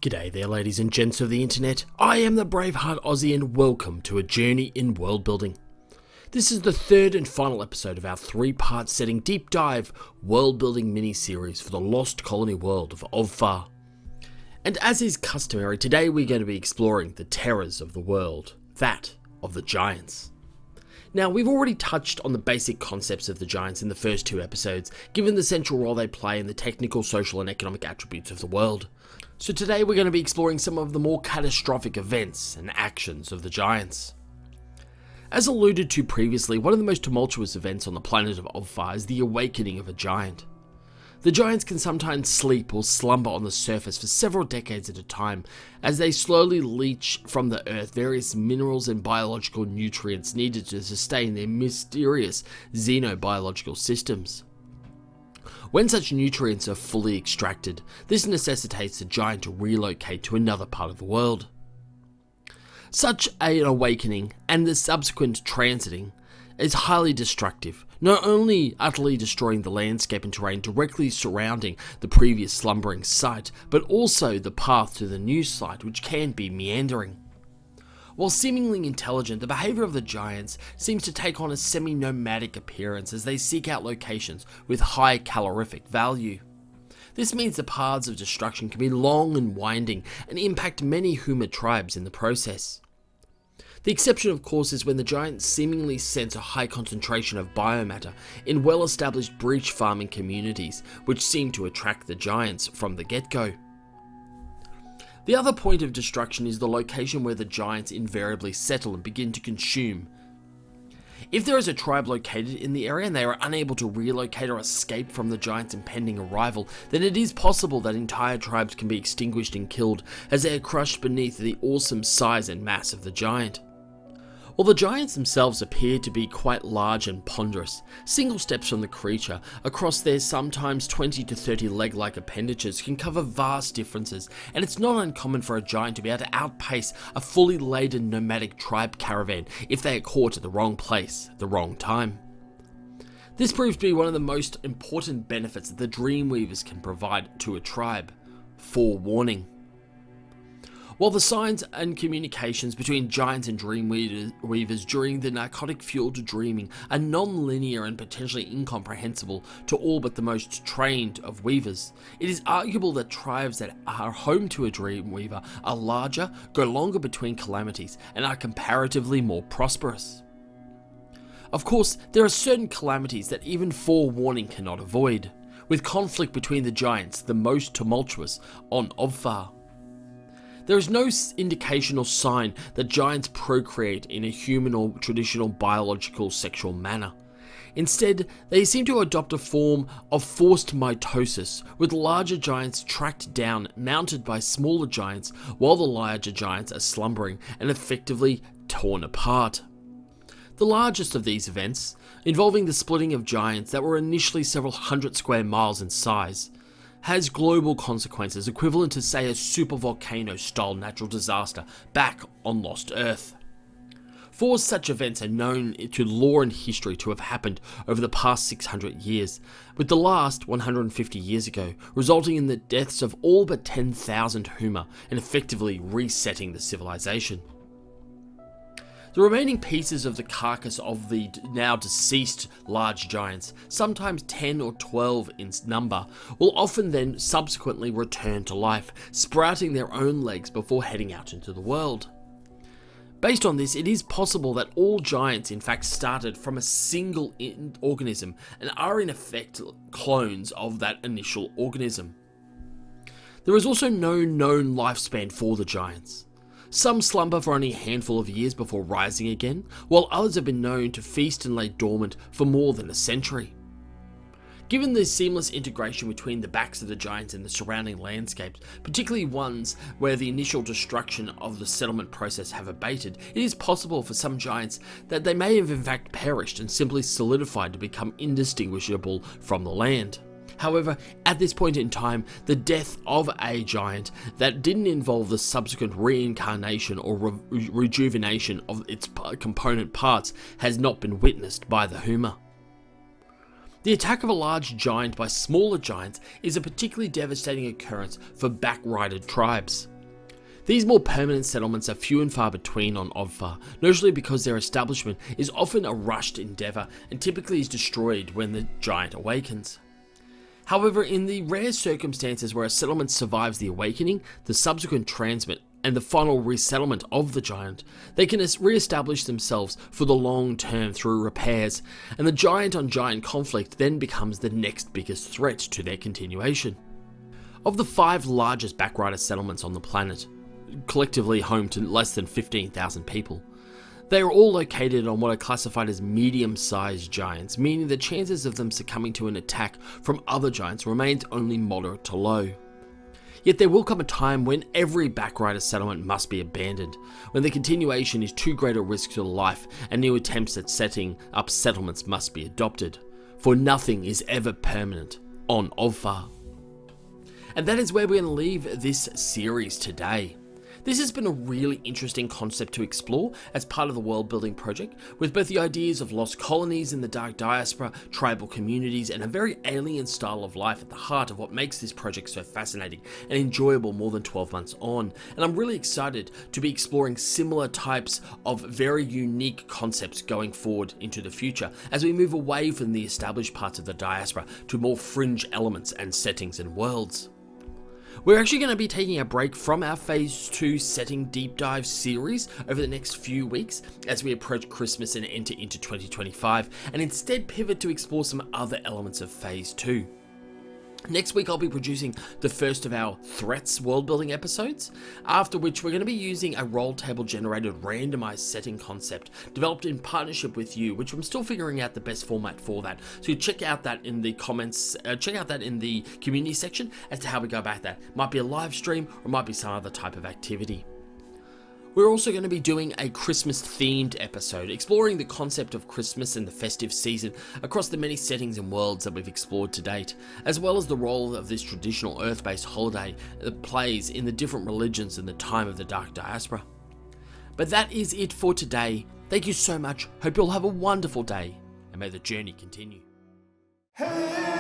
G'day there, ladies and gents of the internet. I am the Braveheart Aussie and welcome to a journey in world building. This is the third and final episode of our three-part setting deep dive world building mini-series for the lost colony world of Ovfar. And as is customary, today we're going to be exploring the terrors of the world, that of the giants. Now, we've already touched on the basic concepts of the giants in the first two episodes, given the central role they play in the technical, social and economic attributes of the world. So today we're going to be exploring some of the more catastrophic events and actions of the giants. As alluded to previously, one of the most tumultuous events on the planet of Ovfar is the awakening of a giant. The giants can sometimes sleep or slumber on the surface for several decades at a time, as they slowly leach from the earth various minerals and biological nutrients needed to sustain their mysterious xenobiological systems. When such nutrients are fully extracted, this necessitates the giant to relocate to another part of the world. Such an awakening and the subsequent transiting is highly destructive, not only utterly destroying the landscape and terrain directly surrounding the previous slumbering site, but also the path to the new site, which can be meandering. While seemingly intelligent, the behavior of the giants seems to take on a semi-nomadic appearance as they seek out locations with high calorific value. This means the paths of destruction can be long and winding and impact many Huma tribes in the process. The exception, of course, is when the giants seemingly sense a high concentration of biomatter in well-established breach farming communities, which seem to attract the giants from the get-go. The other point of destruction is the location where the giants invariably settle and begin to consume. If there is a tribe located in the area and they are unable to relocate or escape from the giants' impending arrival, then it is possible that entire tribes can be extinguished and killed as they are crushed beneath the awesome size and mass of the giant. While the giants themselves appear to be quite large and ponderous, single steps from the creature across their sometimes 20 to 30 leg-like appendages can cover vast differences, and it's not uncommon for a giant to be able to outpace a fully laden nomadic tribe caravan if they are caught at the wrong place at the wrong time. This proves to be one of the most important benefits that the Dreamweavers can provide to a tribe: forewarning. While the signs and communications between giants and dreamweavers during the narcotic-fueled dreaming are non-linear and potentially incomprehensible to all but the most trained of weavers, it is arguable that tribes that are home to a dreamweaver are larger, go longer between calamities, and are comparatively more prosperous. Of course, there are certain calamities that even forewarning cannot avoid, with conflict between the giants the most tumultuous on Ovfar. There is no indication or sign that giants procreate in a human or traditional biological sexual manner. Instead, they seem to adopt a form of forced mitosis, with larger giants tracked down, mounted by smaller giants, while the larger giants are slumbering and effectively torn apart. The largest of these events, involving the splitting of giants that were initially several hundred square miles in size, has global consequences equivalent to, say, a supervolcano-style natural disaster back on Lost Earth. Four such events are known to lore and history to have happened over the past 600 years, with the last 150 years ago, resulting in the deaths of all but 10,000 Huma and effectively resetting the civilization. The remaining pieces of the carcass of the now deceased large giants, sometimes 10 or 12 in number, will often then subsequently return to life, sprouting their own legs before heading out into the world. Based on this, it is possible that all giants in fact started from a single organism and are in effect clones of that initial organism. There is also no known lifespan for the giants. Some slumber for only a handful of years before rising again, while others have been known to feast and lay dormant for more than a century. Given the seamless integration between the backs of the giants and the surrounding landscapes, particularly ones where the initial destruction of the settlement process have abated, it is possible for some giants that they may have in fact perished and simply solidified to become indistinguishable from the land. However, at this point in time, the death of a giant that didn't involve the subsequent reincarnation or rejuvenation of its component parts has not been witnessed by the Huma. The attack of a large giant by smaller giants is a particularly devastating occurrence for backrided tribes. These more permanent settlements are few and far between on Ovfar, notably because their establishment is often a rushed endeavour and typically is destroyed when the giant awakens. However, in the rare circumstances where a settlement survives the awakening, the subsequent transmit, and the final resettlement of the giant, they can re-establish themselves for the long term through repairs, and the giant-on-giant conflict then becomes the next biggest threat to their continuation. Of the 5 largest Backrider settlements on the planet, collectively home to less than 15,000 people, they are all located on what are classified as medium-sized giants, meaning the chances of them succumbing to an attack from other giants remains only moderate to low. Yet there will come a time when every Backrider settlement must be abandoned, when the continuation is too great a risk to life and new attempts at setting up settlements must be adopted, for nothing is ever permanent on Ovfar. And that is where we're going to leave this series today. This has been a really interesting concept to explore as part of the world building project, with both the ideas of lost colonies in the Dark Diaspora, tribal communities, and a very alien style of life at the heart of what makes this project so fascinating and enjoyable more than 12 months on. And I'm really excited to be exploring similar types of very unique concepts going forward into the future as we move away from the established parts of the diaspora to more fringe elements and settings and worlds. We're actually going to be taking a break from our Phase 2 setting deep dive series over the next few weeks as we approach Christmas and enter into 2025, and instead pivot to explore some other elements of Phase 2. Next week I'll be producing the first of our Threats world building episodes, after which we're going to be using a roll table generated randomized setting concept developed in partnership with you, which I'm still figuring out the best format for that. So check out that in the comments, check out that in the community section as to how we go about that. Might be a live stream or might be some other type of activity. We're also going to be doing a Christmas themed episode, exploring the concept of Christmas and the festive season across the many settings and worlds that we've explored to date, as well as the role of this traditional Earth-based holiday that plays in the different religions in the time of the Dark Diaspora. But that is it for today. Thank you so much. Hope you'll have a wonderful day, and may the journey continue. Hey!